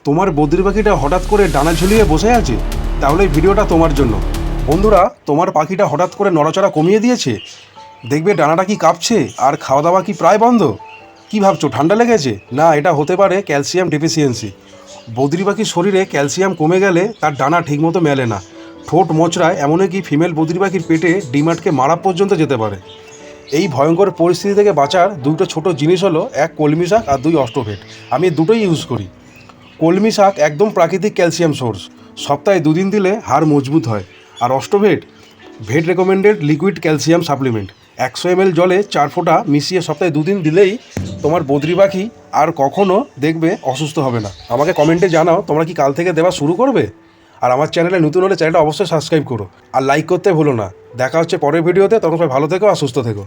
তোমার বদ্রি পাখিটা হঠাৎ করে ডানা ঝুলিয়ে বসে আছে, তাহলে এই ভিডিওটা তোমার জন্য। বন্ধুরা, তোমার পাখিটা হঠাৎ করে নড়াচড়া কমিয়ে দিয়েছে, দেখবে ডানাটা কি কাঁপছে আর খাওয়া দাওয়া কি প্রায় বন্ধ। কি ভাবছো, ঠান্ডা লেগেছে? না, এটা হতে পারে ক্যালসিয়াম ডেফিসিয়েন্সি। বদ্রি পাখির শরীরে ক্যালসিয়াম কমে গেলে তার ডানা ঠিকমতো মেলে না, ঠোঁট মোচড়ায়, এমনকি ফিমেল বদ্রি পাখির পেটে ডিম আটকে মারা পর্যন্ত যেতে পারে। এই ভয়ঙ্কর পরিস্থিতি থেকে বাঁচার দুটো ছোট জিনিস হলো, এক কলমি শাক আর দুই অস্ট্রোভেট। আমি দুটোই ইউজ করি। কলমি শাক একদম প্রাকৃতিক ক্যালসিয়াম সোর্স, সপ্তাহে 2 দিন দিলে হাড় মজবুত হয়। আর Ostrovet vet recommended liquid calcium supplement, 100 ml জলে 4 ফোঁটা মিশিয়ে সপ্তাহে 2 দিন দিলেই তোমার বদ্রি পাখি আর কখনো দেখবে অসুস্থ হবে না। আমাকে কমেন্টে জানাও তোমরা কি কাল থেকে দেওয়া শুরু করবে। আর আমার চ্যানেলে নতুন হলে চ্যানেলটা অবশ্যই সাবস্ক্রাইব করো আর লাইক করতে ভুলো না। দেখা হচ্ছে পরের ভিডিওতে, তখন সবাই ভালো থেকো আর সুস্থ থেকো।